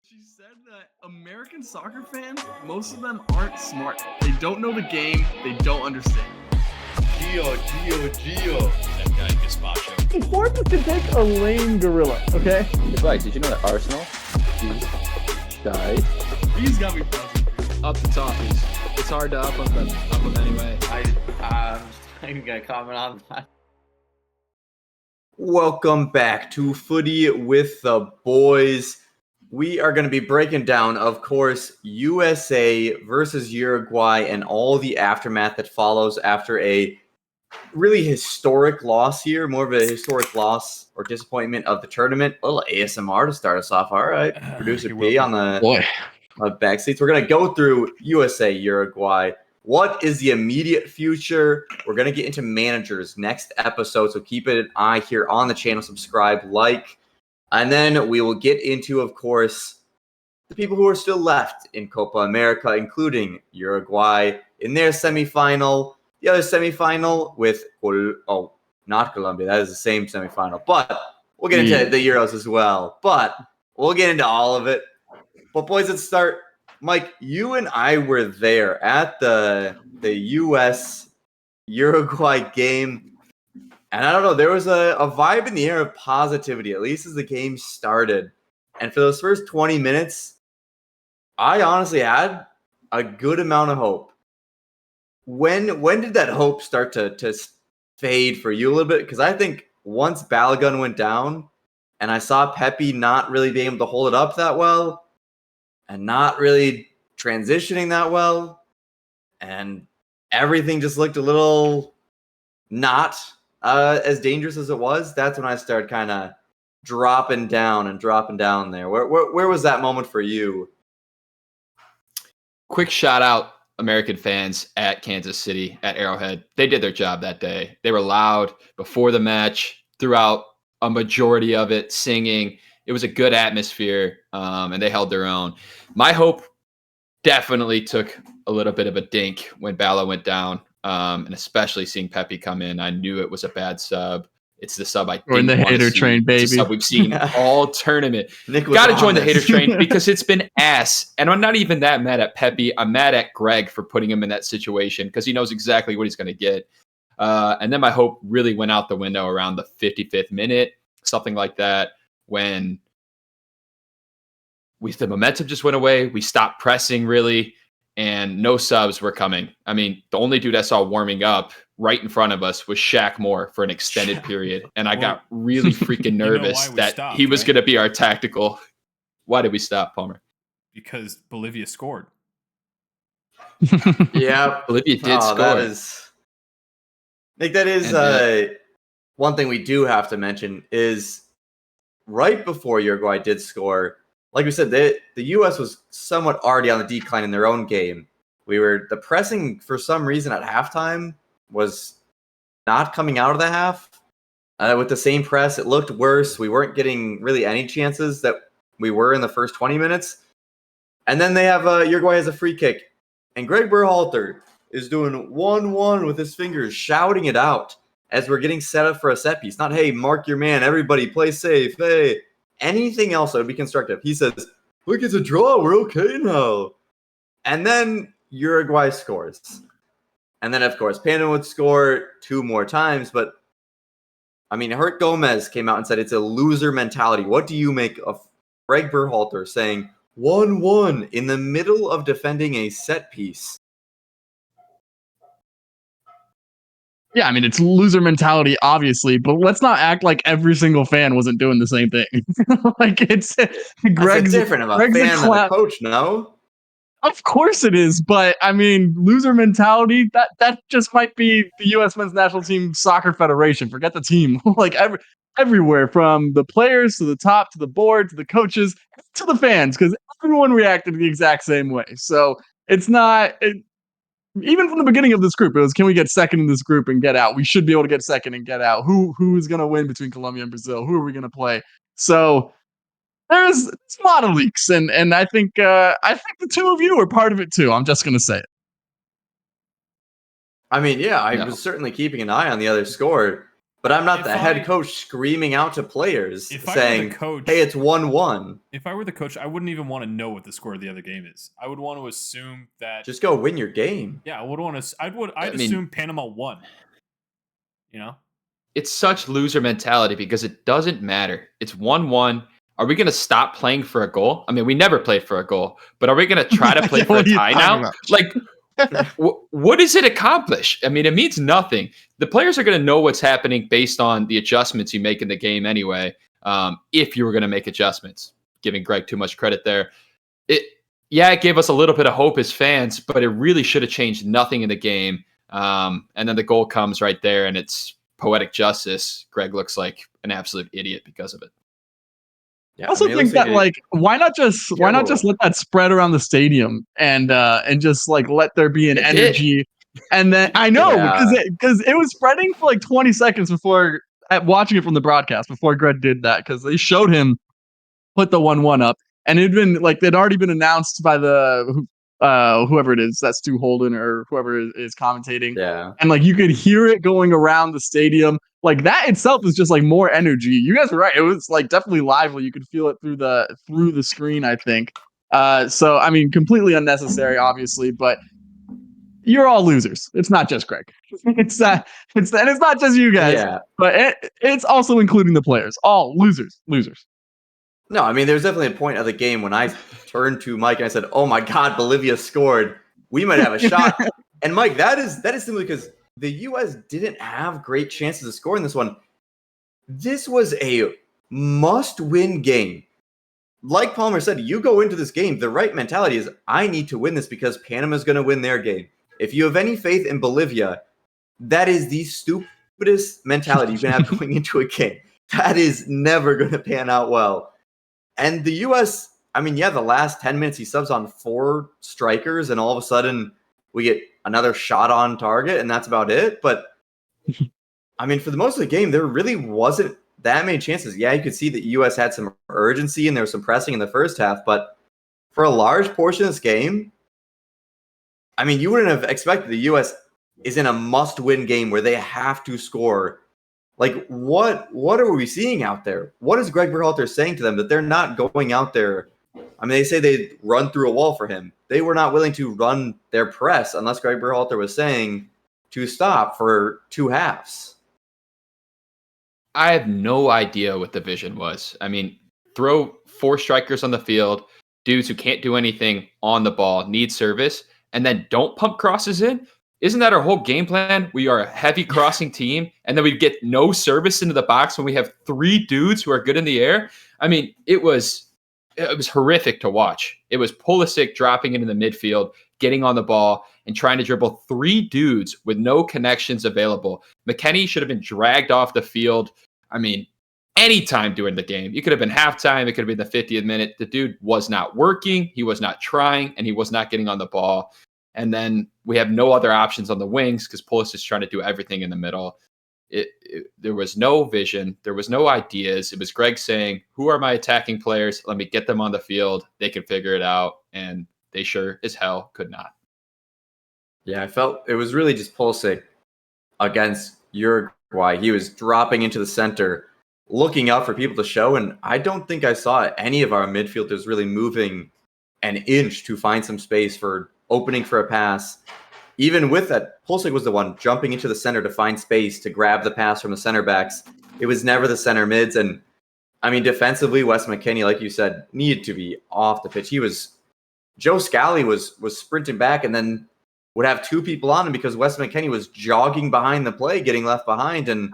She said that American soccer fans, most of them aren't smart. They don't know the game. They don't understand. Gio. That guy Gazpacho. Sports can take a lame gorilla, okay? Advice, did you know that Arsenal died? He's got me buzzing. Up the talkies. It's hard to up them anyway. I'm gonna comment on that. Welcome back to Footy with the Boys. We are going to be breaking down, of course, USA versus Uruguay and all the aftermath that follows after a really historic loss here, more of a historic loss or disappointment of the tournament. A little ASMR to start us off. All right, Producer P on the back seats. We're going to go through USA, Uruguay. What is the immediate future? We're going to get into managers next episode, so keep an eye here on the channel. Subscribe, like. And then we will get into, of course, the people who are still left in Copa America, including Uruguay in their semifinal, the other semifinal with, not Colombia, that is the same semifinal, but we'll get into the Euros as well. But we'll get into all of it. But boys, let's start. Mike, you and I were there at the US-Uruguay game. And I don't know, there was a vibe in the air of positivity, at least as the game started. And for those first 20 minutes, I honestly had a good amount of hope. When did that hope start to fade for you a little bit? Because I think once Balogun went down and I saw Pepe not really being able to hold it up that well and not really transitioning that well, and everything just looked a little not as dangerous as it was, that's when I started kind of dropping down there. Where was that moment for you? Quick shout out, American fans at Kansas City, at Arrowhead. They did their job that day. They were loud before the match, throughout a majority of it, singing. It was a good atmosphere, and they held their own. My hope definitely took a little bit of a dink when Bala went down. And especially seeing Pepe come in, I knew it was a bad sub. It's the sub I We're in the hater train, baby. It's a sub we've seen all tournament. Got to join the hater train because it's been ass. And I'm not even that mad at Pepe. I'm mad at Greg for putting him in that situation because he knows exactly what he's going to get. And then my hope really went out the window around the 55th minute, something like that, when the momentum just went away. We stopped pressing, really. And no subs were coming. I mean, the only dude I saw warming up right in front of us was Shaq Moore for an extended period. And I got really freaking nervous he was going to be our tactical. Why did we stop, Palmer? Because Bolivia scored. Yeah, Bolivia did score. That is one thing we do have to mention is right before Uruguay did score, like we said, the U.S. was somewhat already on the decline in their own game. The pressing, for some reason, at halftime was not coming out of the half. With the same press, it looked worse. We weren't getting really any chances that we were in the first 20 minutes. And then they have Uruguay has a free kick. And Greg Berhalter is doing 1-1 with his fingers, shouting it out as we're getting set up for a set piece. Not, hey, mark your man, everybody, play safe, hey. Anything else that would be constructive. He says, look, it's a draw. We're okay now. And then Uruguay scores. And then, of course, Panda would score 2 more times. But, I mean, Hurt Gomez came out and said it's a loser mentality. What do you make of Greg Berhalter saying 1-1 in the middle of defending a set piece? Yeah, I mean, it's loser mentality, obviously, but let's not act like every single fan wasn't doing the same thing. Like, it's Greg's different of a Greg's fan than a coach, no? Of course it is, but I mean, loser mentality, that just might be the U.S. Men's National Team Soccer Federation. Forget the team. Like, everywhere, from the players to the top to the board to the coaches to the fans, because everyone reacted the exact same way. So it's not... Even from the beginning of this group, it was, can we get second in this group and get out? We should be able to get second and get out. Who is going to win between Colombia and Brazil? Who are we going to play? So there's a lot of leaks, and I think the two of you are part of it too. I'm just going to say it. I mean, yeah, I was certainly keeping an eye on the other score, But I'm not If the head coach screaming out to players If I were saying, the coach, hey, it's 1-1. if I were the coach, I wouldn't even want to know what the score of the other game is. I would want to assume that Just go win your game. yeah, I would want to. I'd mean- assume Panama won. You know, It's such loser mentality because it doesn't matter. It's 1-1. Are we going to stop playing for a goal? I mean, we never played for a goal, but are we going to try to play for a What are you tie talking now? about? Like, what does it accomplish? I mean, it means nothing. The players are going to know what's happening based on the adjustments you make in the game anyway. If you were going to make adjustments, giving Greg too much credit there. It gave us a little bit of hope as fans, but it really should have changed nothing in the game. And then the goal comes right there, and it's poetic justice. Greg looks like an absolute idiot because of it. Yeah, I also think that why not just let that spread around the stadium and just like let there be an It energy, and then I know Yeah. because it was spreading for like 20 seconds before watching it from the broadcast before Greg did that because they showed him put the 1-1 up and it'd been like they'd already been announced by the whoever it is, that's Stu Holden or whoever is commentating. Yeah. And like you could hear it going around the stadium. Like that itself is just like more energy. You guys were right. It was like definitely lively. You could feel it through the screen, I think. So I mean, completely unnecessary, obviously, but you're all losers. It's not just Greg. And it's not just you guys. Yeah. But it's also including the players. All losers. No, I mean, there's definitely a point of the game when I turned to Mike and I said, "Oh my God, Bolivia scored. We might have a shot." And Mike, that is simply because the U.S. didn't have great chances to score in this one. This was a must-win game. Like Palmer said, you go into this game, the right mentality is, I need to win this because Panama's going to win their game. If you have any faith in Bolivia, that is the stupidest mentality you can have going into a game. That is never going to pan out well. And the U.S., I mean, the last 10 minutes he subs on 4 strikers, and all of a sudden we get another shot on target, and that's about it. But, I mean, for the most of the game, there really wasn't that many chances. Yeah, you could see that the U.S. had some urgency, and there was some pressing in the first half. But for a large portion of this game, I mean, you wouldn't have expected the U.S. is in a must-win game where they have to score. Like, what are we seeing out there? What is Greg Berhalter saying to them that they're not going out there? I mean, they say they'd run through a wall for him. They were not willing to run their press unless Greg Berhalter was saying to stop for 2 halves. I have no idea what the vision was. I mean, throw 4 strikers on the field, dudes who can't do anything on the ball, need service, and then don't pump crosses in. Isn't that our whole game plan? We are a heavy crossing team, and then we get no service into the box when we have 3 dudes who are good in the air. I mean, it was horrific to watch. It was Pulisic dropping into the midfield, getting on the ball, and trying to dribble 3 dudes with no connections available. McKennie should have been dragged off the field. I mean, anytime during the game. It could have been halftime. It could have been the 50th minute. The dude was not working. He was not trying, and he was not getting on the ball. And then we have no other options on the wings because Pulisic is trying to do everything in the middle. There was no vision. There was no ideas. It was Greg saying, who are my attacking players? Let me get them on the field. They can figure it out. And they sure as hell could not. Yeah, I felt it was really just Pulisic against Uruguay. He was dropping into the center, looking out for people to show. And I don't think I saw any of our midfielders really moving an inch to find some space for opening for a pass. Even with that, Pulisic was the one jumping into the center to find space to grab the pass from the center backs. It was never the center mids. And I mean, defensively, Wes McKennie, like you said, needed to be off the pitch. Joe Scally was sprinting back and then would have 2 people on him because Wes McKennie was jogging behind the play, getting left behind. And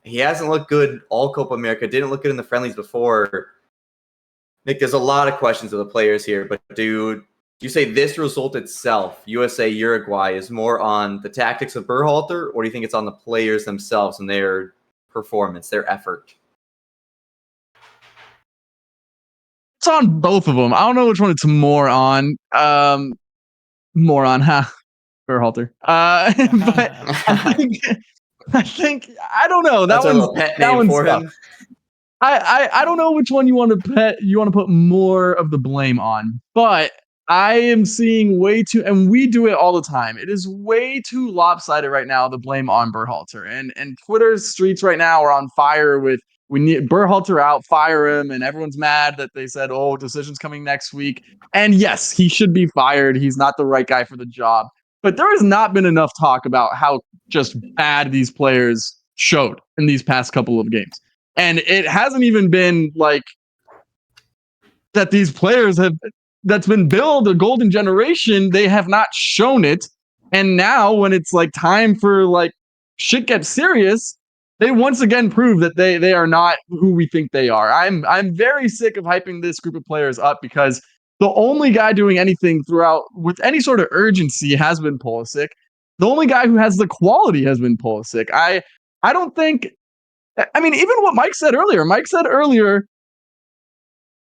he hasn't looked good all Copa America. Didn't look good in the friendlies before. Nick, there's a lot of questions of the players here, but do you say this result itself, USA Uruguay, is more on the tactics of Berhalter, or do you think it's on the players themselves and their performance, their effort? It's on both of them. I don't know which one it's more on. Berhalter. But I think I don't know. That's a little pet name for him. I don't know which one you want to put more of the blame on, but I am seeing way too, and we do it all the time. It is way too lopsided right now, the blame on Berhalter. And Twitter's streets right now are on fire with we need Berhalter out, fire him, and everyone's mad that they said, oh, decision's coming next week. And yes, he should be fired. He's not the right guy for the job. But there has not been enough talk about how just bad these players showed in these past couple of games. And it hasn't even been like that these players have that's been billed a golden generation, they have not shown it. And now when it's like time for like shit gets serious, they once again prove that they are not who we think they are. I'm very sick of hyping this group of players up because the only guy doing anything throughout with any sort of urgency has been Pulisic. The only guy who has the quality has been Pulisic. I don't think I mean even what Mike said earlier. Mike said earlier,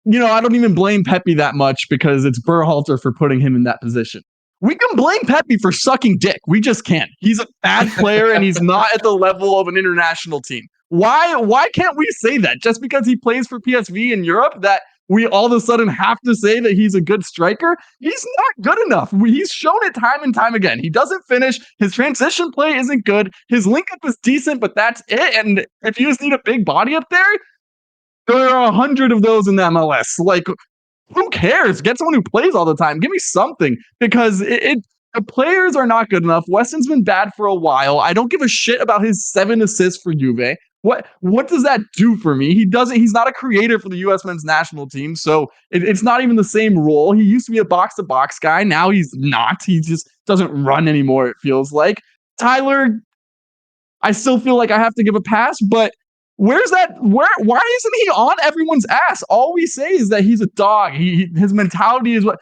you know, I don't even blame Pepe that much because it's Berhalter for putting him in that position. We can blame Pepe for sucking dick. We just can't. He's a bad player and he's not at the level of an international team. Why can't we say that? Just because he plays for PSV in Europe, that we all of a sudden have to say that he's a good striker? He's not good enough. He's shown it time and time again. He doesn't finish. His transition play isn't good. His link up is decent, but that's it. And if you just need a big body up there, there are 100 of those in the MLS. Like, who cares? Get someone who plays all the time. Give me something because the players are not good enough. Weston's been bad for a while. I don't give a shit about his 7 assists for Juve. What does that do for me? He's not a creator for the US men's national team, so it's not even the same role. He used to be a box-to-box guy. Now he's not. He just doesn't run anymore, it feels like. Tyler, I still feel like I have to give a pass, but where's that? Why isn't he on everyone's ass? All we say is that he's a dog. His mentality is what.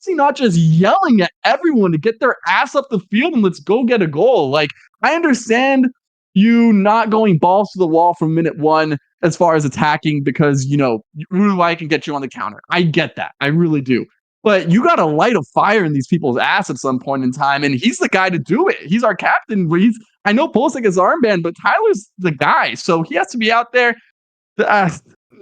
Is he not just yelling at everyone to get their ass up the field and let's go get a goal? Like, I understand you not going balls to the wall from minute one as far as attacking because, you know, Uruguay can get you on the counter. I get that. I really do. But you got to light a fire in these people's ass at some point in time, and he's the guy to do it. He's our captain. I know Pulisic is armband, but Tyler's the guy, so he has to be out there.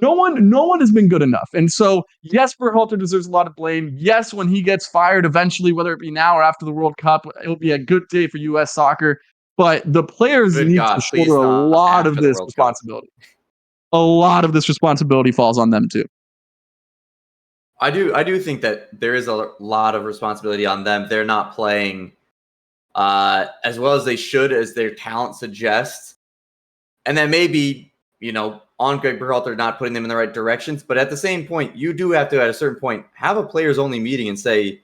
No one has been good enough, and so yes, Berhalter deserves a lot of blame. Yes, when he gets fired eventually, whether it be now or after the World Cup, it'll be a good day for U.S. soccer. But the players need to shoulder a lot of this responsibility. A lot of this responsibility falls on them too. I do think that there is a lot of responsibility on them. They're not playing as well as they should, as their talent suggests. And then maybe, you know, on Greg Berhalter not putting them in the right directions. But at the same point, you do have to, at a certain point, have a players-only meeting and say,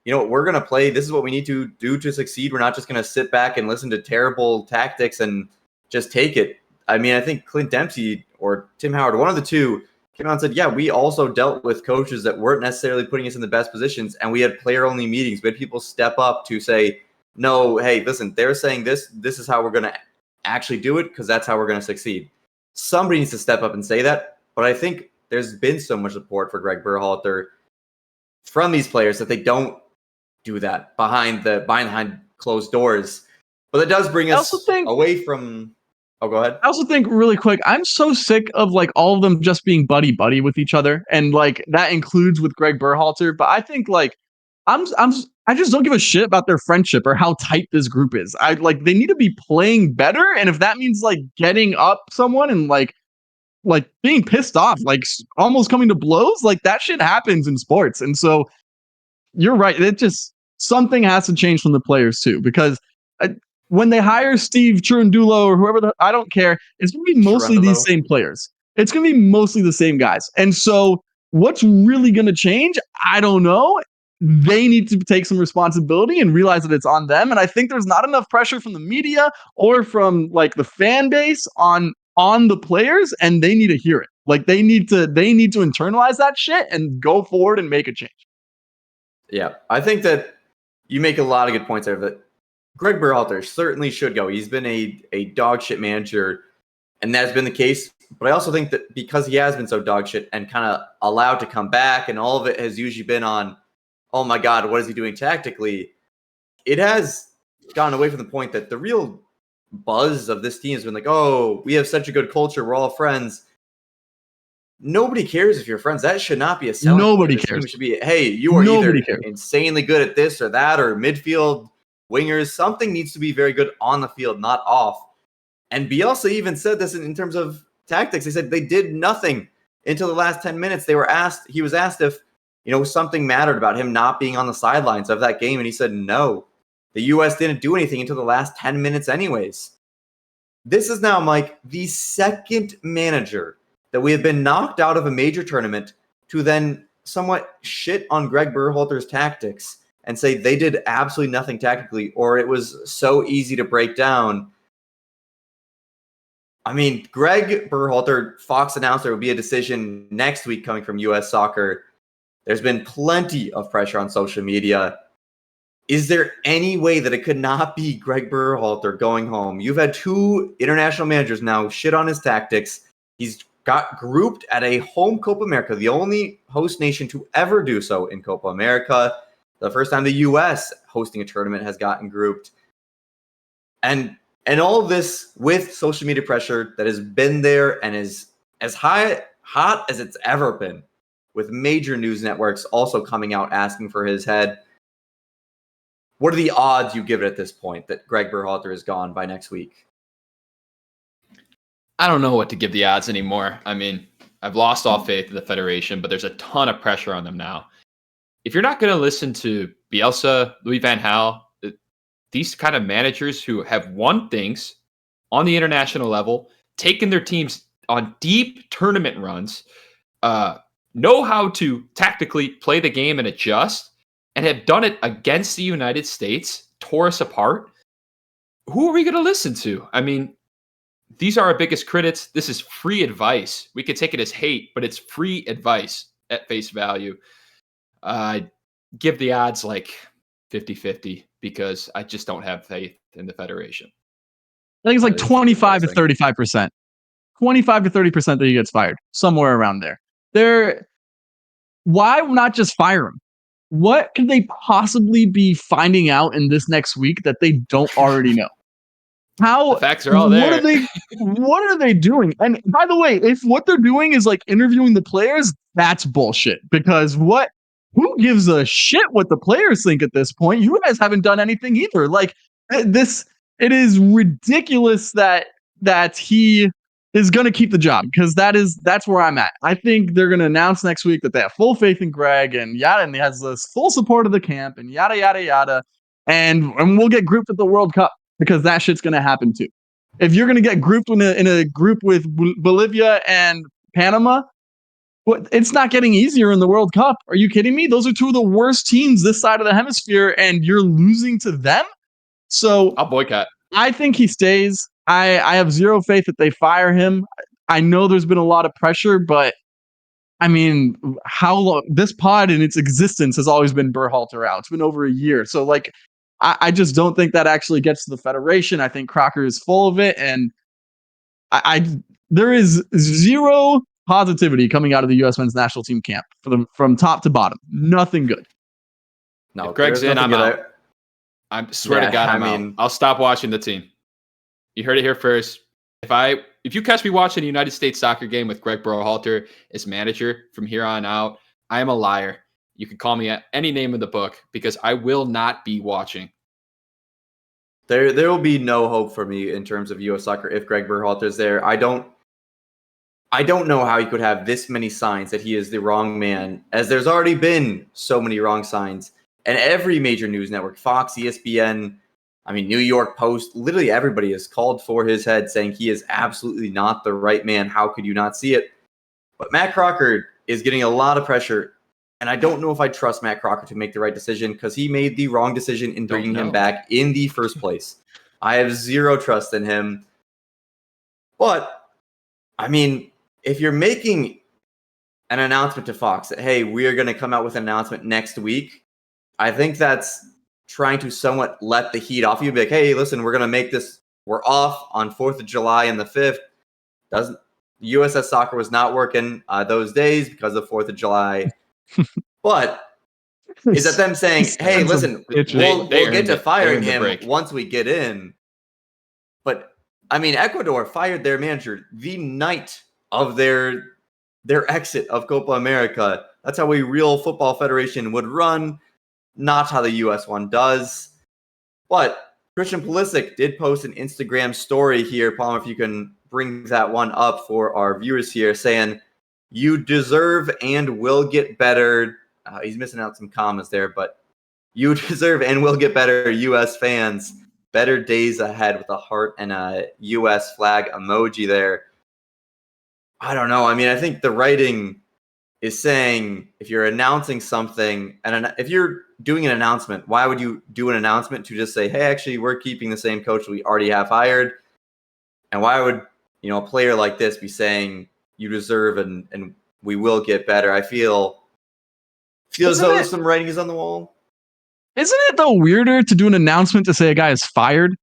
you know, we're going to play. This is what we need to do to succeed. We're not just going to sit back and listen to terrible tactics and just take it. I mean, I think Clint Dempsey or Tim Howard, one of the two, came out and said, yeah, we also dealt with coaches that weren't necessarily putting us in the best positions, and we had player-only meetings. We had people step up to say, no, hey, listen, they're saying this is how we're going to actually do it because that's how we're going to succeed. Somebody needs to step up and say that, but I think there's been so much support for Greg Berhalter from these players that they don't do that behind closed doors. But it does bring us away from... Oh, go ahead. I also think really quick, I'm so sick of like all of them just being buddy with each other, and like that includes with Greg Berhalter. But I think like I just don't give a shit about their friendship or how tight this group is. They need to be playing better, and if that means like getting up someone and like being pissed off, like almost coming to blows, like that shit happens in sports. And so you're right. It just something has to change from the players too, because when they hire Steve Cherundulo or whoever, I don't care. It's going to be mostly these same players. It's going to be mostly the same guys. And so what's really going to change? I don't know. They need to take some responsibility and realize that it's on them. And I think there's not enough pressure from the media or from like the fan base on the players, and they need to hear it. Like they need to internalize that shit and go forward and make a change. Yeah, I think that you make a lot of good points there, but Greg Berhalter certainly should go. He's been a dog shit manager, and that's been the case. But I also think that because he has been so dog shit and kind of allowed to come back, and all of it has usually been on, oh my God, what is he doing tactically? It has gone away from the point that the real buzz of this team has been like, oh, we have such a good culture. We're all friends. nobody cares if you're friends. That should not be a selling point. Nobody This team cares. should be, hey, you are Nobody either cares. insanely good at this or that, or midfield wingers. Something needs to be very good on the field, not off. And Bielsa even said this in terms of tactics. They said they did nothing until the last 10 minutes. He was asked if, something mattered about him not being on the sidelines of that game. And he said, no, the U.S. didn't do anything until the last 10 minutes anyways. This is now, Mike, the second manager that we have been knocked out of a major tournament to then somewhat shit on Greg Berhalter's tactics and say they did absolutely nothing tactically, or it was so easy to break down. I mean, Greg Berhalter, Fox announced there would be a decision next week coming from U.S. Soccer. There's been plenty of pressure on social media. Is there any way that it could not be Greg Berhalter going home? You've had 2 international managers now shit on his tactics. He's got grouped at a home Copa America, the only host nation to ever do so in Copa America. The first time the U.S. hosting a tournament has gotten grouped. And all of this with social media pressure that has been there and is as hot as it's ever been, with major news networks also coming out asking for his head. What are the odds you give it at this point that Greg Berhalter is gone by next week? I don't know what to give the odds anymore. I mean, I've lost all faith in the Federation, but there's a ton of pressure on them now. If you're not going to listen to Bielsa, Louis van Gaal, these kind of managers who have won things on the international level, taken their teams on deep tournament runs, know how to tactically play the game and adjust, and have done it against the United States, tore us apart, who are we going to listen to? I mean, these are our biggest critics. This is free advice. We could take it as hate, but it's free advice at face value. Give the odds like 50-50 because I just don't have faith in the Federation. I think it's like 25 to 35%. 25 to 30% that he gets fired. Somewhere around there. Why not just fire him? What could they possibly be finding out in this next week that they don't already know? The facts are all there. What are they doing? And by the way, if what they're doing is like interviewing the players, that's bullshit. Because who gives a shit what the players think at this point? You guys haven't done anything either. Like it is ridiculous that he is going to keep the job, because that's where I'm at. I think they're going to announce next week that they have full faith in Greg and yada, and he has this full support of the camp and yada yada yada, and we'll get grouped at the World Cup, because that shit's going to happen too. If you're going to get grouped in a group with Bolivia and Panama, it's not getting easier in the World Cup. Are you kidding me? Those are 2 of the worst teams this side of the hemisphere, and you're losing to them. So I'll boycott. I think he stays. I have zero faith that they fire him. I know there's been a lot of pressure, but I mean, how long this pod in its existence has always been Berhalter out. It's been over a year. So like, I just don't think that actually gets to the Federation. I think Crocker is full of it, and there is zero positivity coming out of the U.S. men's national team camp from top to bottom. Nothing good. No, if Greg's in, I'm out. I swear to God, I'm out. I'll stop watching the team. You heard it here first. If you catch me watching a United States soccer game with Greg Berhalter as manager from here on out, I am a liar. You can call me any name in the book, because I will not be watching. There will be no hope for me in terms of U.S. soccer if Greg Berhalter is there. I don't know how he could have this many signs that he is the wrong man, as there's already been so many wrong signs. And every major news network, Fox, ESPN, New York Post, literally everybody has called for his head, saying he is absolutely not the right man. How could you not see it? But Matt Crocker is getting a lot of pressure, and I don't know if I trust Matt Crocker to make the right decision, because he made the wrong decision in bringing him back in the first place. I have zero trust in him. But, if you're making an announcement to Fox that, hey, we are going to come out with an announcement next week, I think that's trying to somewhat let the heat off you. Be like, hey, listen, we're going to make this, we're off on 4th of July and the 5th. USS Soccer was not working those days because of 4th of July. But is that them saying, hey, listen, we'll get to firing him once we get in. But, Ecuador fired their manager the night of their their exit of Copa America. That's how a real football federation would run, not how the US one does. But Christian Pulisic did post an Instagram story here, Palmer, if you can bring that one up for our viewers here, saying, "You deserve and will get better." He's missing out some commas there, but "You deserve and will get better, US fans. Better days ahead," with a heart and a US flag emoji there. I don't know. I mean, I think the writing is saying if you're announcing something, and if you're doing an announcement, why would you do an announcement to just say, hey, actually, we're keeping the same coach we already have hired? And why would, a player like this be saying you deserve and we will get better? I feel as though some writing is on the wall. Isn't it though weirder to do an announcement to say a guy is fired?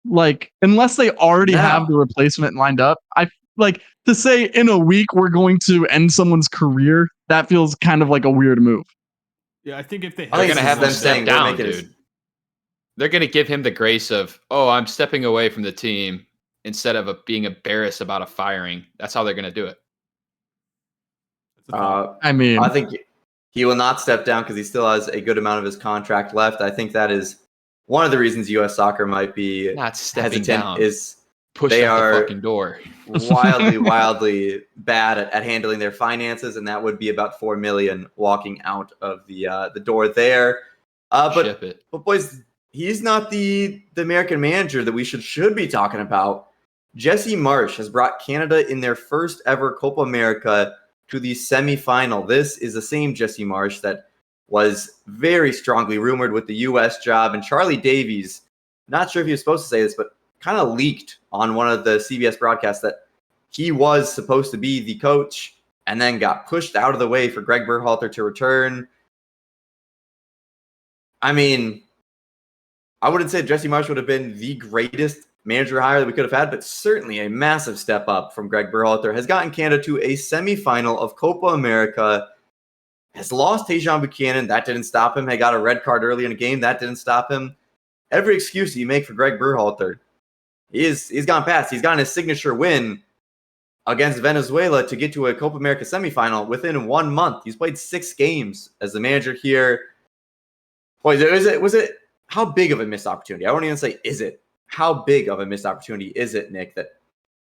Like, unless they already have the replacement lined up. I like to say in a week we're going to end someone's career. That feels kind of like a weird move. Yeah, I think if they're going to have them step down, dude. They're going to give him the grace of, I'm stepping away from the team instead of being embarrassed about a firing. That's how they're going to do it. I think he will not step down because he still has a good amount of his contract left. I think that is one of the reasons U.S. soccer might be not stepping hesitant down. Is they are the fucking door. wildly bad at handling their finances, and that would be about $4 million walking out of the door there. But boys, he's not the American manager that we should be talking about. Jesse Marsch has brought Canada in their first ever Copa America to the semifinal. This is the same Jesse Marsch that was very strongly rumored with the U.S. job, and Charlie Davies, not sure if he was supposed to say this, but kind of leaked on one of the CBS broadcasts that he was supposed to be the coach and then got pushed out of the way for Greg Berhalter to return. I mean, I wouldn't say Jesse Marsch would have been the greatest manager hire that we could have had, but certainly a massive step up from Greg Berhalter. Has gotten Canada to a semifinal of Copa America. Has lost Tajon Buchanan. That didn't stop him. He got a red card early in the game. That didn't stop him. Every excuse you make for Greg Berhalter, he's gone past. He's gotten his signature win against Venezuela to get to a Copa America semifinal within 1 month. He's played 6 games as the manager here. Boy, was it how big of a missed opportunity? I won't even say is it. How big of a missed opportunity is it, Nick, that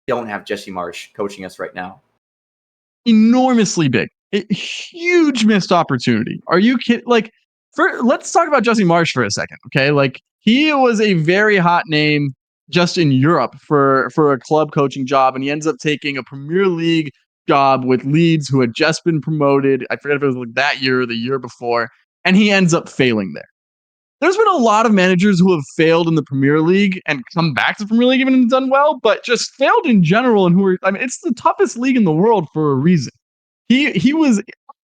don't have Jesse Marsch coaching us right now? Enormously big. Huge missed opportunity. Are you kidding? Let's talk about Jesse Marsch for a second, okay? Like, he was a very hot name just in Europe for a club coaching job, and he ends up taking a Premier League job with Leeds, who had just been promoted. I forget if it was like that year or the year before, and he ends up failing there. There's been a lot of managers who have failed in the Premier League and come back to the Premier League even and done well, but just failed in general, and it's the toughest league in the world for a reason. He was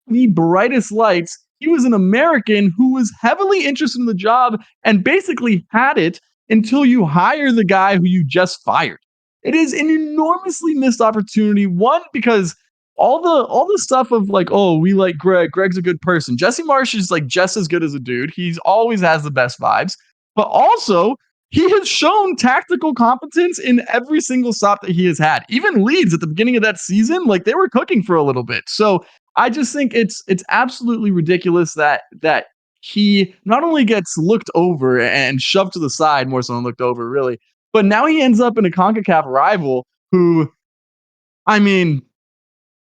the brightest lights. He was an American who was heavily interested in the job and basically had it until you hire the guy who you just fired. It is an enormously missed opportunity. One, because all the stuff of like, oh, we like Greg. Greg's a good person. Jesse Marsch is like just as good as a dude. He's always has the best vibes. But also, he has shown tactical competence in every single stop that he has had. Even Leeds at the beginning of that season, like they were cooking for a little bit. So I just think it's absolutely ridiculous that he not only gets looked over and shoved to the side, more so than looked over, really, but now he ends up in a CONCACAF rival who, I mean,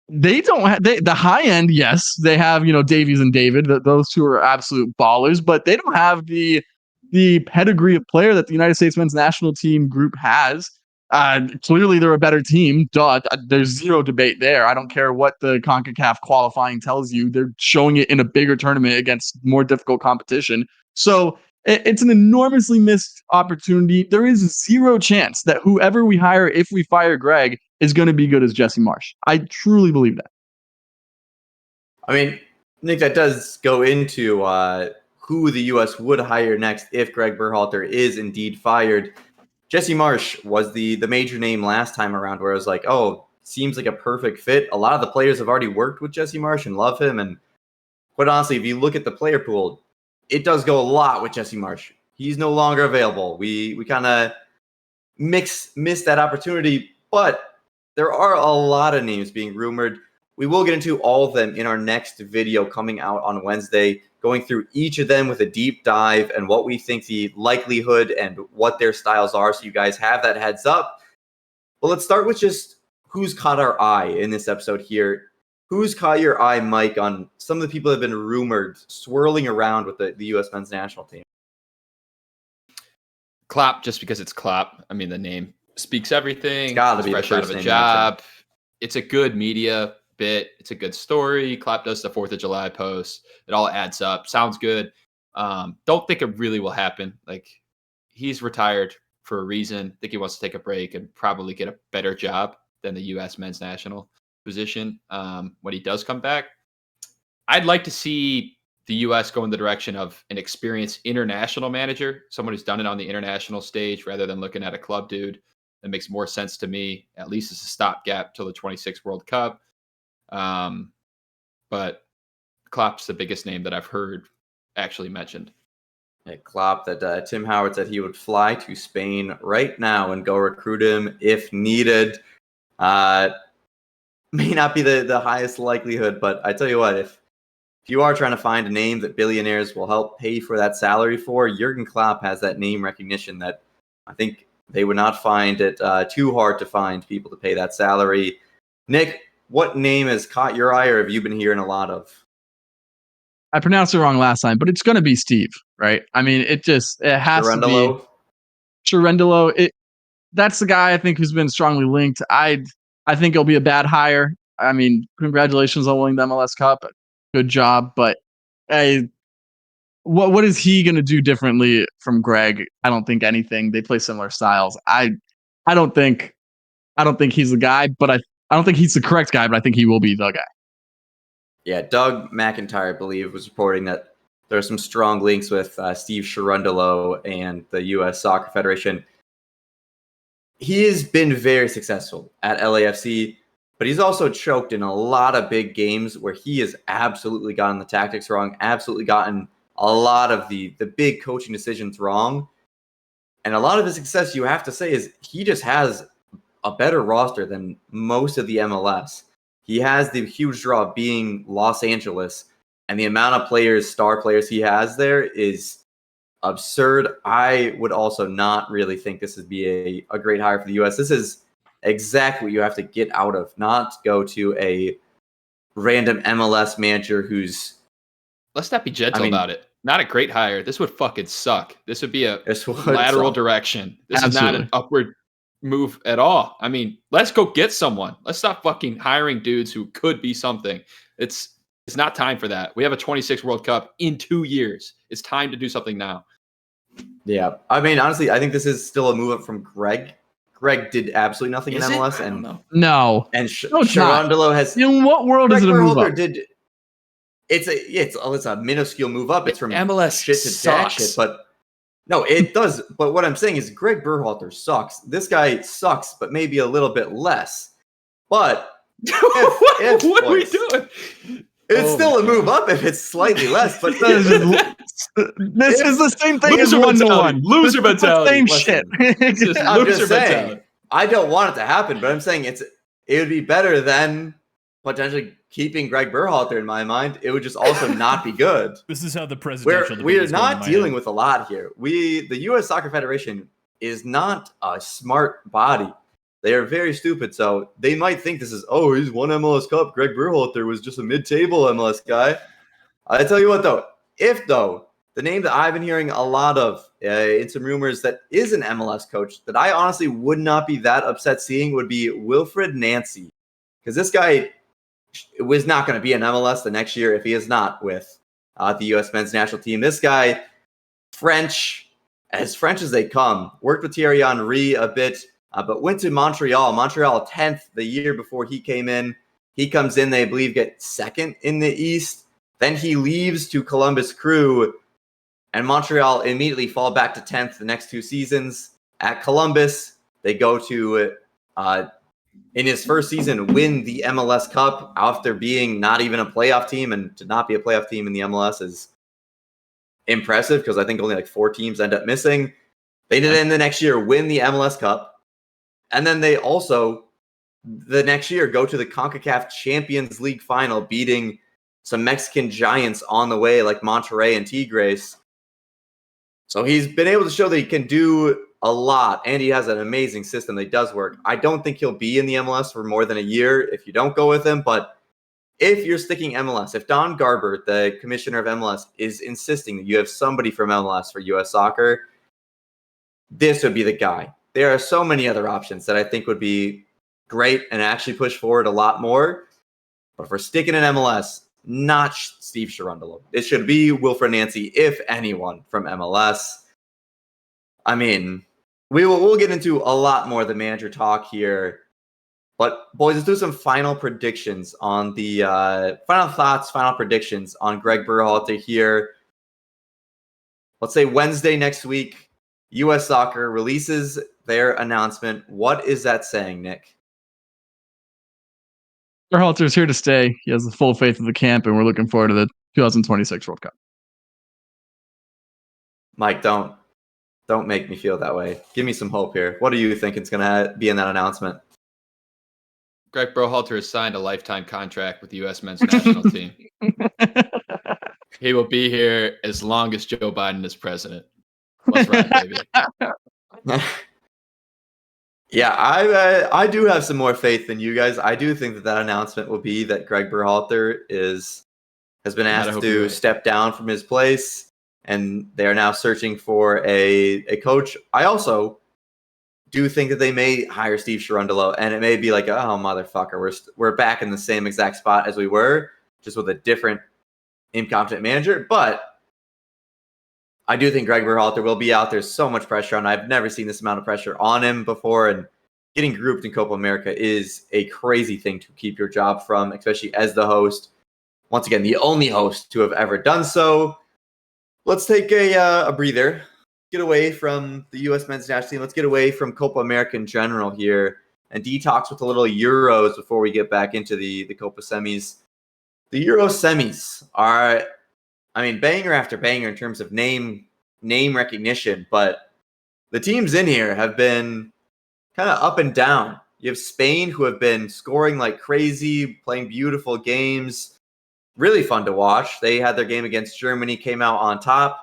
they don't have the high end. Yes, they have, Davies and David. Those two are absolute ballers, but they don't have the pedigree of player that the United States men's national team group has. Clearly, they're a better team. Duh. There's zero debate there. I don't care what the CONCACAF qualifying tells you. They're showing it in a bigger tournament against more difficult competition. So it's an enormously missed opportunity. There is zero chance that whoever we hire, if we fire Greg, is going to be good as Jesse Marsch. I truly believe that. I mean, Nick, that does go into who the U.S. would hire next if Greg Berhalter is indeed fired. Jesse Marsch was the major name last time around where I was like, oh, seems like a perfect fit. A lot of the players have already worked with Jesse Marsch and love him. And quite honestly, if you look at the player pool, it does go a lot with Jesse Marsch. He's no longer available. We kind of missed that opportunity, but there are a lot of names being rumored. We will get into all of them in our next video coming out on Wednesday, going through each of them with a deep dive and what we think the likelihood and what their styles are, so you guys have that heads up. But let's start with just who's caught our eye in this episode here. Who's caught your eye, Mike, on some of the people that have been rumored swirling around with the U.S. men's national team? Klopp, just because it's Klopp. I mean, the name speaks everything. It's gotta be the fresh out first of a name job. It's a good media bit. It's a good story. Klopp does the 4th of July post. It all adds up. Sounds good. Don't think it really will happen. Like, he's retired for a reason. I think he wants to take a break and probably get a better job than the U.S. men's national position when he does come back. I'd like to see the U.S. go in the direction of an experienced international manager, someone who's done it on the international stage rather than looking at a club dude. That makes more sense to me, at least as a stopgap till the 26 World Cup. But Klopp's the biggest name that I've heard actually mentioned. Yeah, Klopp, that Tim Howard said he would fly to Spain right now and go recruit him if needed. May not be the highest likelihood, but I tell you what, if you are trying to find a name that billionaires will help pay for that salary for, Jurgen Klopp has that name recognition that I think they would not find it too hard to find people to pay that salary. Nick, what name has caught your eye or have you been hearing a lot of? I pronounced it wrong last time, but it's going to be Steve, right? I mean, it has to be Cherundulo. That's the guy I think who's been strongly linked. I think it'll be a bad hire. I mean, congratulations on winning the MLS Cup. Good job, but what is he going to do differently from Greg? I don't think anything. They play similar styles. I don't think he's the guy, but I don't think he's the correct guy, but I think he will be the guy. Yeah, Doug McIntyre, I believe, was reporting that there are some strong links with Steve Cherundulo and the U.S. Soccer Federation. He has been very successful at LAFC, but he's also choked in a lot of big games where he has absolutely gotten the tactics wrong, absolutely gotten a lot of the big coaching decisions wrong. And a lot of his success, you have to say, is he just has a better roster than most of the MLS. He has the huge draw of being Los Angeles, and the amount of players, star players he has there is absurd. I would also not really think this would be a great hire for the U.S. This is exactly what you have to get out of, not go to a random MLS manager who's... Let's not be gentle about it. Not a great hire. This would fucking suck. This would be a would lateral suck. Direction. This Absolutely. is not an upward move at all. I mean, let's go get someone. Let's stop fucking hiring dudes who could be something. It's not time for that. We have a 26 World Cup in 2 years. It's time to do something now. Yeah. I mean, honestly, I think this is still a move up from Greg. Greg did absolutely nothing in MLS. I don't know. No. And No, it's not. Cherundulo has... In what world is it a move up? It's a minuscule move up. It's from MLS shit to jack shit, but no, it does. But what I'm saying is Greg Berhalter sucks. This guy sucks, but maybe a little bit less. But what are we doing? It's still a move up if it's slightly less. But This is the same thing as Loser 1-1. mentality. Loser It's the mentality. same Listen, shit. It's just I'm loser just saying, mentality. I don't want it to happen, but I'm saying it would be better than potentially keeping Greg Berhalter in my mind. It would just also not be good. This is how the presidential We're debate is going in not my dealing head. with a lot here. The U.S. Soccer Federation is not a smart body. They are very stupid. So they might think this is, he's won MLS Cup. Greg Berhalter was just a mid-table MLS guy. I tell you what, though, the name that I've been hearing a lot of in some rumors that is an MLS coach that I honestly would not be that upset seeing would be Wilfried Nancy. Because this guy was not going to be in MLS the next year if he is not with the U.S. men's national team. This guy, French as they come, worked with Thierry Henry a bit, but went to Montreal. Montreal 10th the year before he came in. He comes in, they believe, get second in the East. Then he leaves to Columbus Crew, and Montreal immediately fall back to 10th the next 2 seasons. At Columbus, they go to, in his first season, win the MLS Cup after being not even a playoff team, and to not be a playoff team in the MLS is impressive because I think only like 4 teams end up missing. They did in the next year win the MLS Cup, and then they also the next year go to the CONCACAF Champions League final, beating some Mexican giants on the way like Monterrey and Tigres. So he's been able to show that he can do a lot, and he has an amazing system that does work. I don't think he'll be in the MLS for more than a year if you don't go with him, but if you're sticking MLS, if Don Garber, the commissioner of MLS, is insisting that you have somebody from MLS for U.S. soccer, this would be the guy. There are so many other options that I think would be great and actually push forward a lot more. But if we're sticking in MLS, not Steve Cherundulo. It should be Wilfried Nancy, if anyone, from MLS. I mean, we'll get into a lot more of the manager talk here. But boys, let's do some final predictions on the final predictions on Greg Berhalter here. Let's say Wednesday next week, U.S. Soccer releases their announcement. What is that saying, Nick? Berhalter's here to stay. He has the full faith of the camp, and we're looking forward to the 2026 World Cup. Mike, don't make me feel that way. Give me some hope here. What do you think is going to be in that announcement? Greg Berhalter has signed a lifetime contract with the U.S. men's national team. He will be here as long as Joe Biden is president. Let's ride, baby. Yeah, I do have some more faith than you guys. I do think that announcement will be that Greg Berhalter has been asked to step down from his place, and they are now searching for a coach. I also do think that they may hire Steve Cherundulo, and it may be like, oh motherfucker, we're back in the same exact spot as we were, just with a different incompetent manager. But I do think Greg Berhalter will be out. There's so much pressure on him. I've never seen this amount of pressure on him before, and getting grouped in Copa America is a crazy thing to keep your job from, especially as the host. Once again, the only host to have ever done so. Let's take a breather. Get away from the U.S. men's national team. Let's get away from Copa America in general here and detox with a little Euros before we get back into the Copa semis. The Euro semis are, I mean, banger after banger in terms of name recognition, but the teams in here have been kind of up and down. You have Spain, who have been scoring like crazy, playing beautiful games. Really fun to watch. They had their game against Germany, came out on top.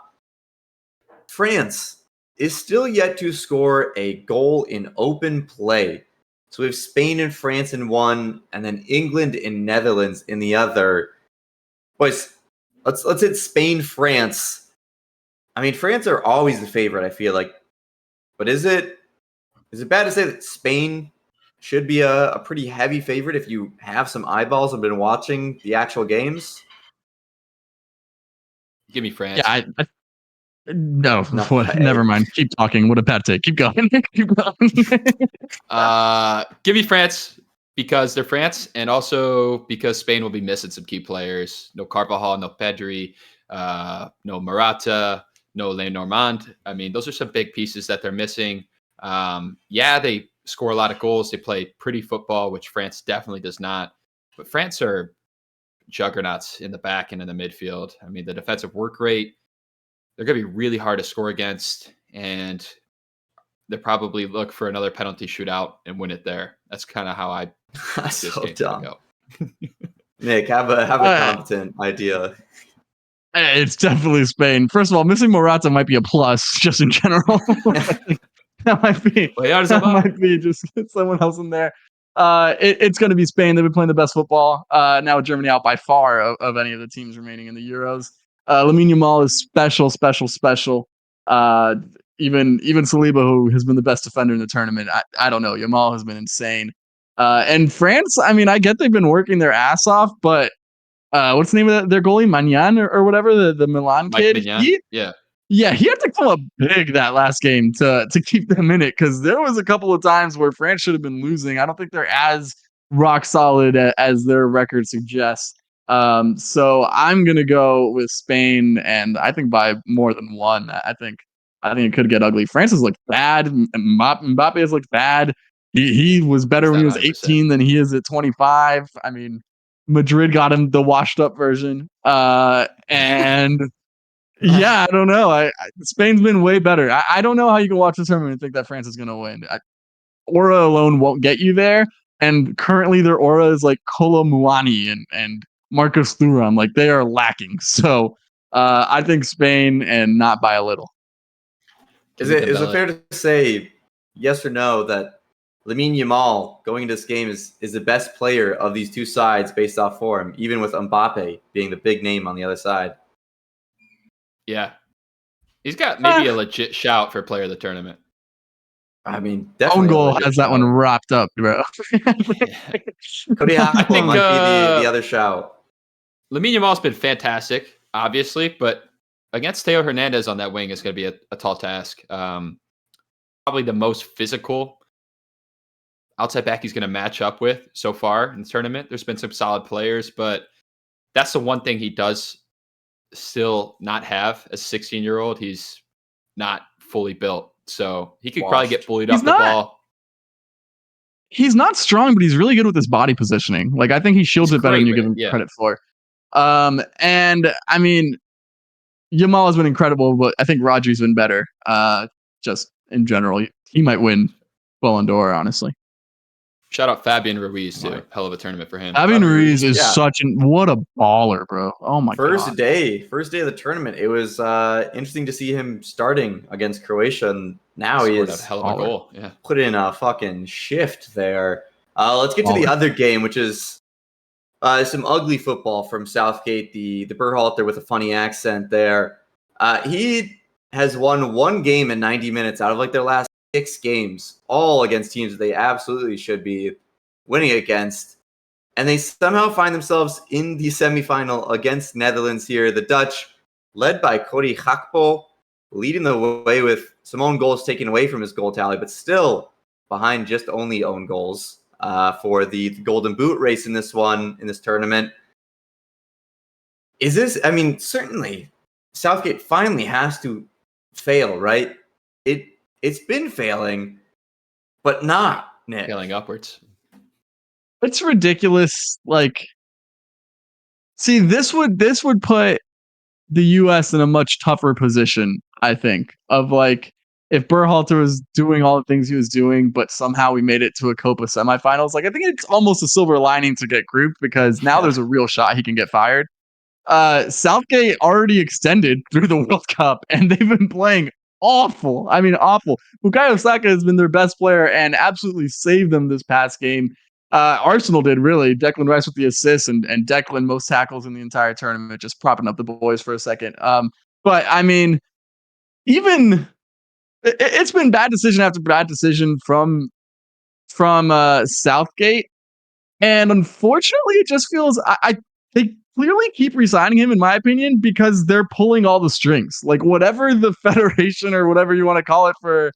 France is still yet to score a goal in open play. So we have Spain and France in one, and then England and Netherlands in the other. Boys, let's hit Spain, France. I mean, France are always the favorite, I feel like. But is it bad to say that Spain should be a pretty heavy favorite if you have some eyeballs and been watching the actual games? Give me France. Yeah, no, never mind. Keep talking. What a bad take. Keep going. Keep going. Give me France because they're France, and also because Spain will be missing some key players. No Carvajal, no Pedri, no Morata, no Lenormand. I mean, those are some big pieces that they're missing. Yeah, they score a lot of goals. They play pretty football, which France definitely does not. But France are juggernauts in the back and in the midfield. I mean, the defensive work rate, they're going to be really hard to score against, and they'll probably look for another penalty shootout and win it there. That's kind of how I That's this so game's dumb. gonna go. Nick, have a competent idea. It's definitely Spain. First of all, missing Morata might be a plus just in general. that might be just get someone else in there. It's going to be Spain. They've been playing the best football. Now with Germany out by far of any of the teams remaining in the Euros. Lamine Yamal is special. Even Saliba, who has been the best defender in the tournament, I don't know. Yamal has been insane. And France, I mean, I get they've been working their ass off, but what's the name of their goalie? Magnan or whatever, the Milan kid? Yeah, he had to come up big that last game to keep them in it, because there was a couple of times where France should have been losing. I don't think they're as rock solid as their record suggests. So I'm gonna go with Spain, and I think by more than one. I think it could get ugly. France has looked bad. Mbappe has looked bad. He was better when he was 18 than he is at 25. I mean, Madrid got him the washed up version. And yeah, I don't know. Spain's been way better. I don't know how you can watch this tournament and think that France is gonna win. Aura alone won't get you there. and currently their aura is like Kolo Muani and Marcus Thuram. Like they are lacking. So I think Spain, and not by a little. Is it fair to say yes or no that Lamine Yamal going into this game is the best player of these two sides based off form, even with Mbappe being the big name on the other side? Yeah. He's got maybe a legit shout for player of the tournament. I mean, Own definitely. goal has that one wrapped up, bro. Cody I think might be the other shout. Lamine Yamal's been fantastic, obviously, but against Theo Hernandez on that wing is going to be a tall task. Probably the most physical outside back he's going to match up with so far in the tournament. There's been some solid players, but that's the one thing he does still not have as a 16-year-old. He's not fully built. So he could probably get bullied off the ball. He's not strong, but he's really good with his body positioning. Like I think he shields it better than you give him credit for. And I mean, Yamal has been incredible, but I think Rodri's been better. Just in general, he might win Ballon d'Or, honestly. Shout out Fabian Ruiz too. Hell of a tournament for him. Fabian Ruiz is what a baller, bro. Oh my god. First day of the tournament. It was interesting to see him starting against Croatia, and now he is a hell of a goal. Yeah. Put in a fucking shift there. Let's get to the other game, which is some ugly football from Southgate, the Berhalter with a funny accent there. He has won one game in 90 minutes out of like their last 6 games, all against teams that they absolutely should be winning against. And they somehow find themselves in the semifinal against Netherlands here. The Dutch, led by Cody Gakpo, leading the way with some own goals taken away from his goal tally, but still behind just only own goals for the Golden Boot race in this tournament. Is this, I mean, certainly Southgate finally has to fail, right? It's been failing, but not, Nick. Failing upwards. It's ridiculous. Like, see, this would put the U.S. in a much tougher position, I think, of like if Berhalter was doing all the things he was doing, but somehow we made it to a Copa semifinals. Like, I think it's almost a silver lining to get grouped because now there's a real shot he can get fired. Southgate already extended through the World Cup, and they've been playing awful. I mean, awful. Bukayo Saka has been their best player and absolutely saved them this past game. Arsenal did, really. Declan Rice with the assists and Declan most tackles in the entire tournament, just propping up the boys for a second. But I mean, even it's been bad decision after bad decision from Southgate, and unfortunately, it just feels they clearly keep resigning him, in my opinion, because they're pulling all the strings. Like whatever the federation or whatever you want to call it for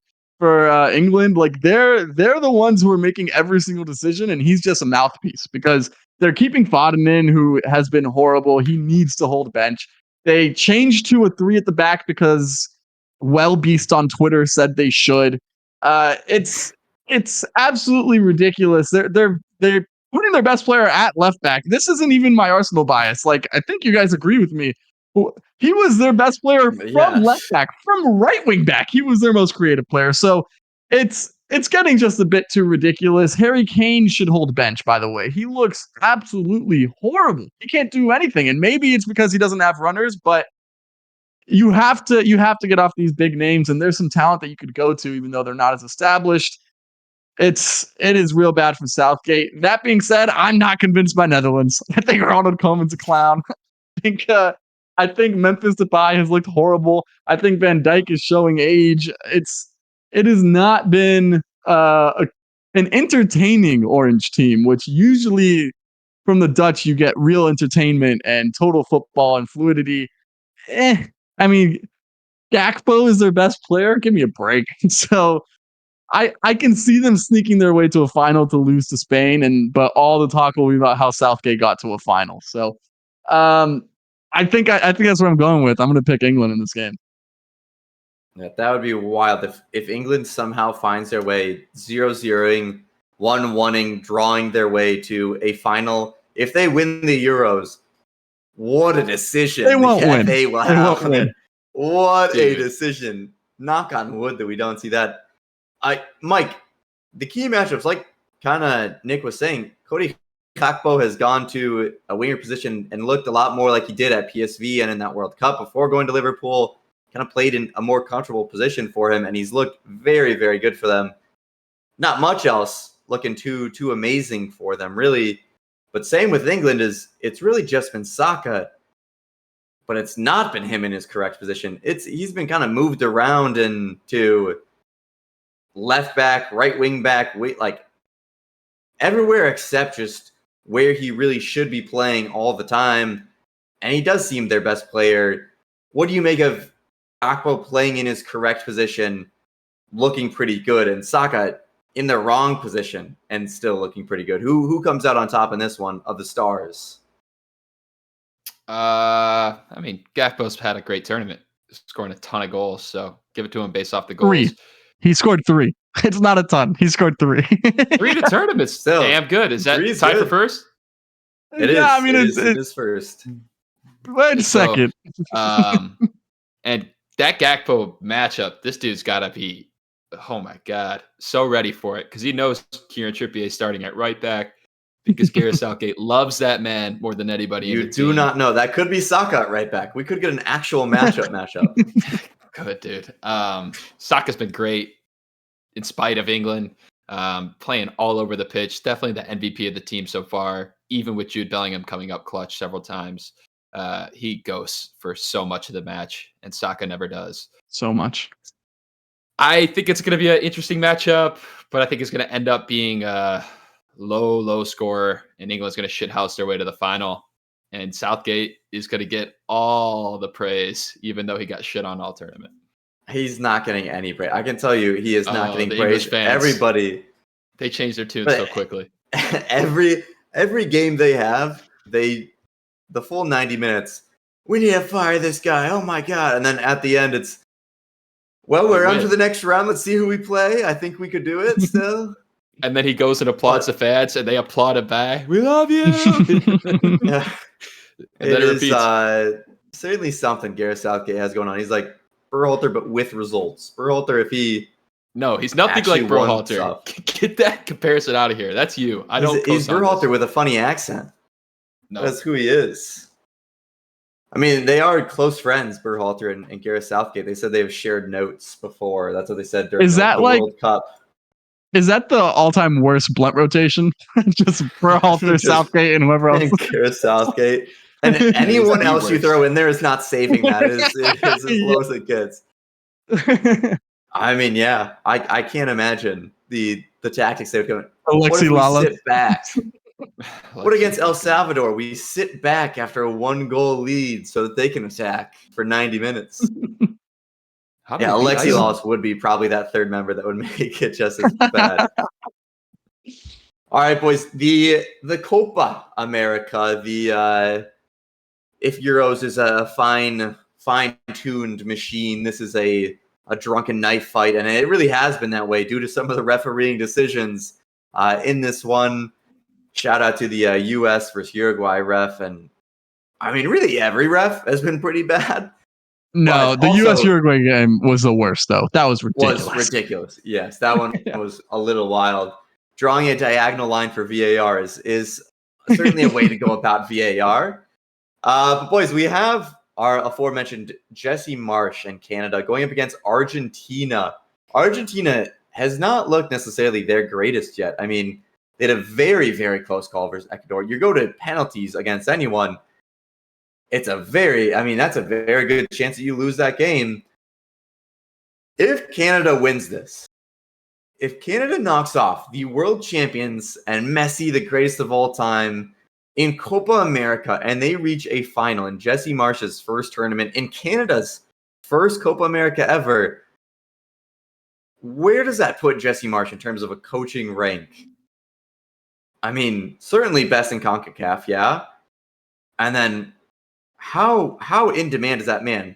England, like they're the ones who are making every single decision, and he's just a mouthpiece because they're keeping Foden in, who has been horrible. He needs to hold bench. They changed to a 3 at the back because Beast on Twitter said they should. It's absolutely ridiculous. They're putting their best player at left back. This isn't even my Arsenal bias. Like, I think you guys agree with me. He was their best player from left back, from right wing back. He was their most creative player. So it's getting just a bit too ridiculous. Harry Kane should hold bench, by the way. He looks absolutely horrible. He can't do anything. And maybe it's because he doesn't have runners, but you have to get off these big names, and there's some talent that you could go to, even though they're not as established. It is real bad for Southgate. That being said, I'm not convinced by Netherlands. I think Ronald Koeman's a clown. I think Memphis Depay has looked horrible. I think Van Dijk is showing age. It has not been an entertaining Orange team, which usually from the Dutch you get real entertainment and total football and fluidity. I mean, Gakpo is their best player. Give me a break. So I can see them sneaking their way to a final to lose to Spain, but all the talk will be about how Southgate got to a final. So I think that's what I'm going with. I'm going to pick England in this game. Yeah, that would be wild if England somehow finds their way 0-0ing, 1-1ing, drawing their way to a final. If they win the Euros, what a decision. They won't win. They won't win. What a decision. Knock on wood that we don't see that. Mike, the key matchups, like kind of Nick was saying, Cody Gakpo has gone to a winger position and looked a lot more like he did at PSV and in that World Cup before going to Liverpool. Kind of played in a more comfortable position for him, and he's looked very, very good for them. Not much else looking too amazing for them, really. But same with England is it's really just been Saka, but it's not been him in his correct position. He's been kind of moved around into left back, right wing back, like everywhere except just where he really should be playing all the time. And he does seem their best player. What do you make of Gakpo playing in his correct position, looking pretty good, and Saka in the wrong position and still looking pretty good? Who comes out on top in this one of the stars? I mean, Gakpo's had a great tournament, scoring a ton of goals. So give it to him based off the goals. 3. He scored 3. It's not a ton. He scored 3. 3 to tournaments, still damn good. Is that tied for first? It is. I mean, it is first. Wait a second. And that Gakpo matchup, this dude's got to be, oh my God, so ready for it because he knows Kieran Trippier is starting at right back because Gareth Southgate loves that man more than anybody. You do not know. That could be Saka at right back. We could get an actual matchup. Good, dude. Saka's been great in spite of England, playing all over the pitch. Definitely the MVP of the team so far, even with Jude Bellingham coming up clutch several times. He goes for so much of the match, and Saka never does. So much. I think it's going to be an interesting matchup, but I think it's going to end up being a low score, and England's going to shithouse their way to the final. And Southgate is going to get all the praise, even though he got shit on all tournament. He's not getting any praise. I can tell you, he is not getting praise. Everybody, they change their tune so quickly. Every game they have, the full 90 minutes, we need to fire this guy. Oh my God. And then at the end, it's, well, we're on to the next round. Let's see who we play. I think we could do it still. And then he goes and applauds the fans, and they applaud him back. We love you. Yeah. It is certainly something Gareth Southgate has going on. He's like Berhalter, but with results. Berhalter, if he... No, he's nothing like Berhalter. Get that comparison out of here. That's you. I don't. He's Berhalter with a funny accent. No. That's who he is. I mean, they are close friends, Berhalter and Gareth Southgate. They said they've shared notes before. That's what they said during the World Cup. Is that the all-time worst blunt rotation? Just Berhalter, Southgate, and whoever else. Gareth Southgate. And anyone else you throw in there is not saving that. It's as low as it gets. I mean, yeah, I can't imagine the tactics they've done. Alexi Lala. Sit back. What against El Salvador? We sit back after a 1-goal lead so that they can attack for 90 minutes. Yeah, Alexi Lawless would be probably that third member that would make it just as bad. All right, boys. The Copa America, if Euros is a fine-tuned machine, this is a drunken knife fight, and it really has been that way due to some of the refereeing decisions in this one. Shout out to the U.S. versus Uruguay ref, and I mean, really every ref has been pretty bad. No, the U.S.-Uruguay game was the worst, though. That was ridiculous. Yes, that one was a little wild. Drawing a diagonal line for VAR is certainly a way to go about VAR. But boys, we have our aforementioned Jesse Marsch and Canada going up against Argentina. Argentina has not looked necessarily their greatest yet. I mean, they had a very, very close call versus Ecuador. You go to penalties against anyone, that's a very good chance that you lose that game. If Canada wins this, if Canada knocks off the world champions and Messi, the greatest of all time, in Copa America, and they reach a final in Jesse Marsch's first tournament, in Canada's first Copa America ever, where does that put Jesse Marsch in terms of a coaching rank? I mean, certainly best in CONCACAF, yeah. And then how in demand is that man?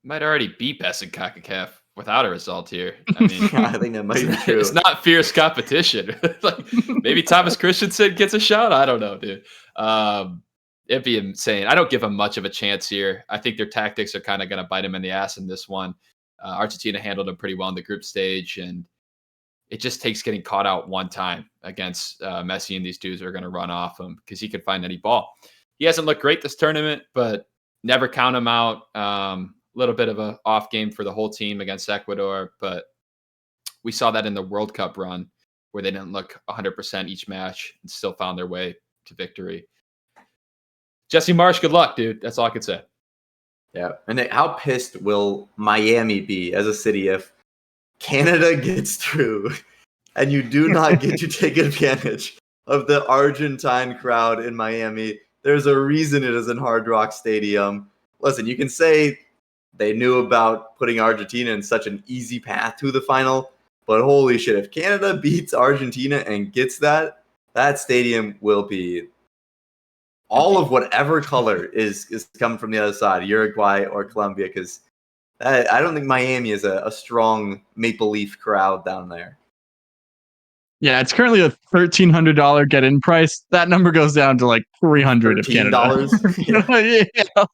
Might already be best in CONCACAF without a result here. I mean, I think that might be true. It's not fierce competition. Like maybe Thomas Christensen gets a shot. I don't know, dude. It'd be insane. I don't give him much of a chance here. I think their tactics are kind of going to bite him in the ass in this one. Argentina handled him pretty well in the group stage, and it just takes getting caught out one time against Messi, and these dudes are going to run off him because he could find any ball. He hasn't looked great this tournament, but never count him out. A little bit of a off game for the whole team against Ecuador, but we saw that in the World Cup run where they didn't look 100% each match and still found their way to victory. Jesse Marsch, good luck, dude. That's all I could say. Yeah. And how pissed will Miami be as a city if Canada gets through and you do not get to take advantage of the Argentine crowd in Miami? There's a reason it is in Hard Rock Stadium. Listen, you can say they knew about putting Argentina in such an easy path to the final, but holy shit, if Canada beats Argentina and gets that stadium will be all of whatever color is coming from the other side, Uruguay or Colombia, because I don't think Miami is a strong Maple Leaf crowd down there. Yeah, it's currently a $1,300 get-in price. That number goes down to like $300 if Canada. Yeah.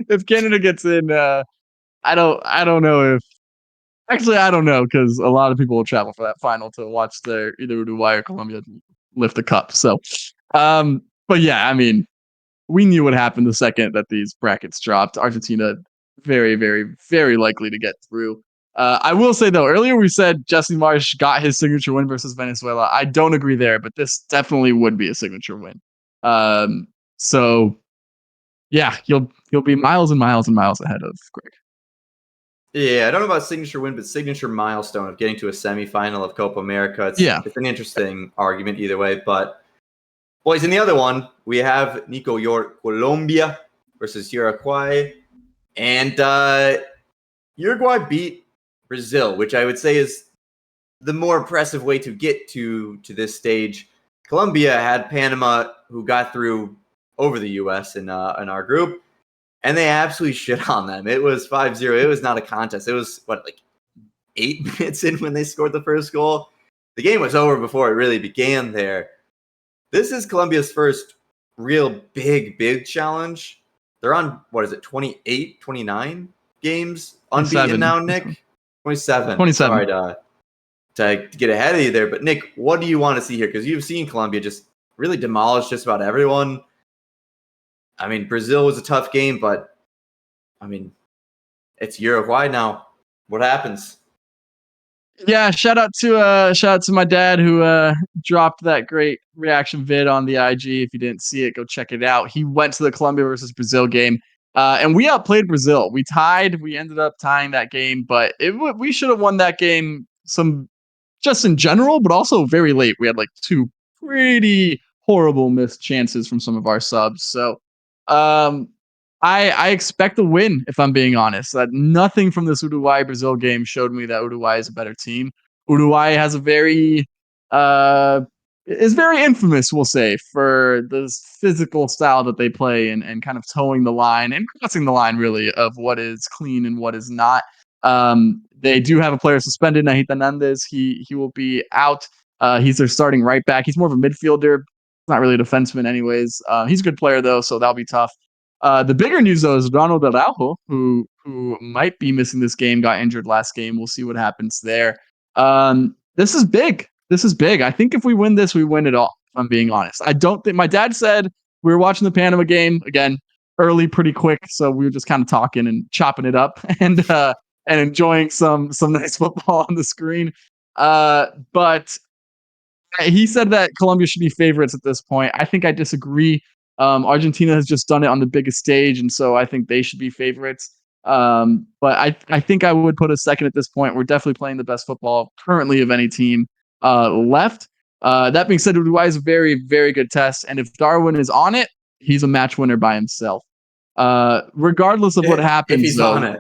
If Canada gets in, I don't know if. Actually, I don't know because a lot of people will travel for that final to watch their either Uruguay or Colombia lift the cup. So, but yeah, I mean, we knew what happened the second that these brackets dropped. Argentina very, very, very likely to get through. I will say though, earlier we said Jesse Marsch got his signature win versus Venezuela. I don't agree there, but this definitely would be a signature win. So yeah, you'll be miles and miles and miles ahead of Greg. Yeah, I don't know about signature win, but signature milestone of getting to a semifinal of Copa America. It's an interesting argument either way. But boys, in the other one, we have Nico York, Colombia versus Uruguay. And Uruguay beat Brazil, which I would say is the more impressive way to get to this stage. Colombia had Panama, who got through over the U.S. in our group, and they absolutely shit on them. It was 5-0. It was not a contest. It was, 8 minutes in when they scored the first goal? The game was over before it really began there. This is Colombia's first real big challenge. They're on, 28, 29 games unbeaten now, Nick? 27. Sorry to get ahead of you there. But, Nick, what do you want to see here? Because you've seen Colombia just really demolish just about everyone. I mean, Brazil was a tough game, but, I mean, it's Uruguay now. What happens? Yeah, shout out to my dad who dropped that great reaction vid on the IG. If you didn't see it, go check it out. He went to the Colombia versus Brazil game, and we outplayed Brazil. We tied. We ended up tying that game, but we should have won that game. Just in general, but also very late. We had like 2 pretty horrible missed chances from some of our subs. So, I expect a win, if I'm being honest. That nothing from this Uruguay-Brazil game showed me that Uruguay is a better team. Uruguay has is very infamous, we'll say, for this physical style that they play and kind of towing the line and crossing the line, really, of what is clean and what is not. They do have a player suspended, Nahid Hernandez. He will be out. He's their starting right back. He's more of a midfielder, not really a defenseman anyways. He's a good player, though, so that'll be tough. The bigger news, though, is Ronald Araujo, who might be missing this game, got injured last game. We'll see what happens there. This is big. This is big. I think if we win this, we win it all, if I'm being honest. I don't think... My dad said we were watching the Panama game, again, early, pretty quick, so we were just kind of talking and chopping it up and enjoying some nice football on the screen. But he said that Colombia should be favorites at this point. I think I disagree. Argentina has just done it on the biggest stage, and so I think they should be favorites. But I think I would put a second at this point. We're definitely playing the best football currently of any team left. That being said, Uruguay is a very, very good test, and if Darwin is on it, he's a match winner by himself. Regardless of what happens, if he's on it.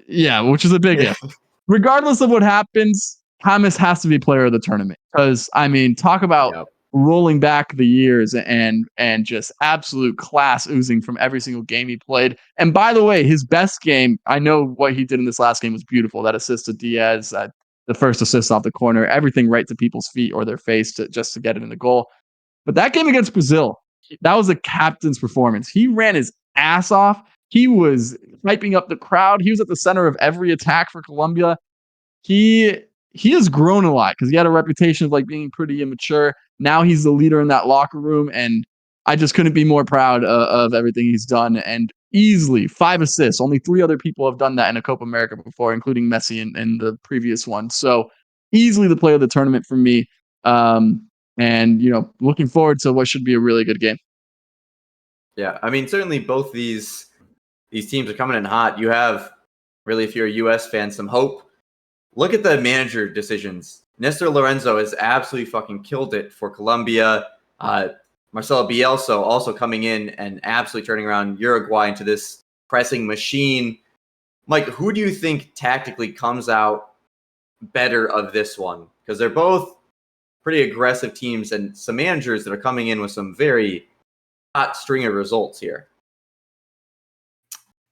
Yeah, which is a big if. Regardless of what happens, James has to be player of the tournament because, I mean, talk about rolling back the years and just absolute class oozing from every single game he played. And by the way, his best game, I know what he did in this last game was beautiful. That assist to Diaz, the first assist off the corner, everything right to people's feet or their face just to get it in the goal. But that game against Brazil, that was a captain's performance. He ran his ass off. He was hyping up the crowd. He was at the center of every attack for Colombia. He he has grown a lot because he had a reputation of like being pretty immature. Now he's the leader in that locker room, and I just couldn't be more proud of everything he's done. And easily 5 assists. Only 3 other people have done that in a Copa America before, including Messi in the previous one. So easily the player of the tournament for me. And looking forward to what should be a really good game. Yeah, I mean, certainly both these teams are coming in hot. You have, really, if you're a U.S. fan, some hope. Look at the manager decisions. Nestor Lorenzo has absolutely fucking killed it for Colombia. Marcelo Bielsa also coming in and absolutely turning around Uruguay into this pressing machine. Mike, who do you think tactically comes out better of this one? Because they're both pretty aggressive teams and some managers that are coming in with some very hot string of results here.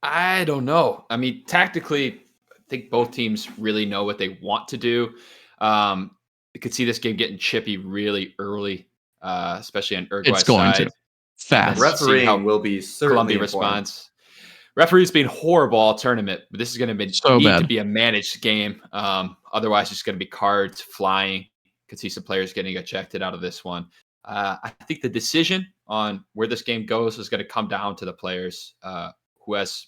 I don't know. I mean, tactically, I think both teams really know what they want to do. You could see this game getting chippy really early, especially on Uruguay's It's going side. to fast. Refereeing will be certainly Colombia important. responds. Referees been horrible all tournament, but this is going to need to be a managed game. Otherwise, it's going to be cards flying. Could see some players getting ejected out of this one. I think the decision on where this game goes is going to come down to the players who has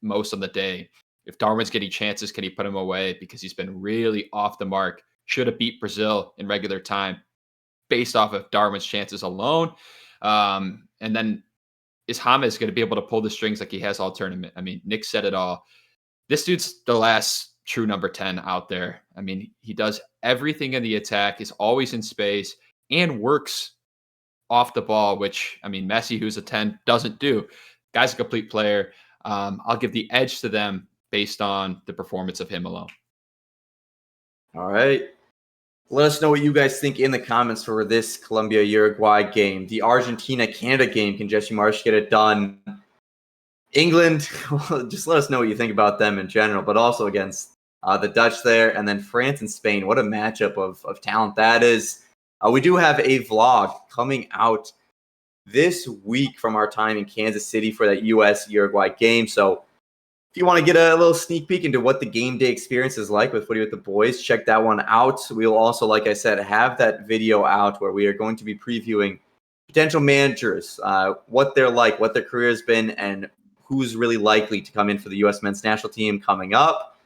most on the day. If Darwin's getting chances, can he put him away? Because he's been really off the mark. Should have beat Brazil in regular time based off of Darwin's chances alone. And then is James going to be able to pull the strings like he has all tournament? I mean, Nick said it all. This dude's the last true number 10 out there. I mean, he does everything in the attack, is always in space, and works off the ball, which, I mean, Messi, who's a 10, doesn't do. Guy's a complete player. I'll give the edge to them based on the performance of him alone. All right. Let us know what you guys think in the comments for this Colombia-Uruguay game. The Argentina-Canada game, can Jesse Marsch get it done? England, just let us know what you think about them in general, but also against the Dutch there, and then France and Spain. What a matchup of talent that is. We do have a vlog coming out this week from our time in Kansas City for that US-Uruguay game. So if you want to get a little sneak peek into what the game day experience is like with Footy with the Boys, check that one out. We'll also, like I said, have that video out where we are going to be previewing potential managers, what they're like, what their career has been, and who's really likely to come in for the U.S. men's national team coming up.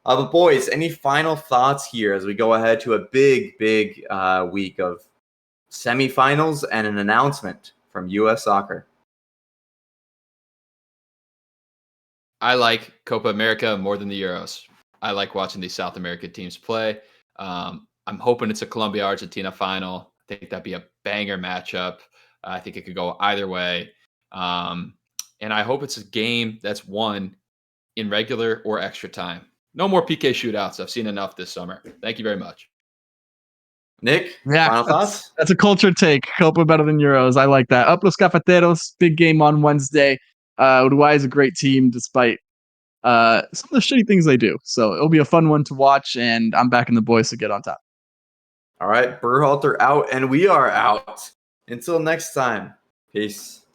But boys, any final thoughts here as we go ahead to a big week of semifinals and an announcement from U.S. Soccer? I like Copa America more than the Euros. I like watching these South American teams play. I'm hoping it's a Colombia-Argentina final. I think that'd be a banger matchup. I think it could go either way. And I hope it's a game that's won in regular or extra time. No more PK shootouts. I've seen enough this summer. Thank you very much. Nick, Yeah, final thoughts? That's a culture take. Copa better than Euros. I like that. Up Los Cafeteros. Big game on Wednesday. Uruguay is a great team despite some of the shitty things they do. So it'll be a fun one to watch, and I'm backing the boys to get on top. All right, Berhalter out, and we are out. Until next time, peace.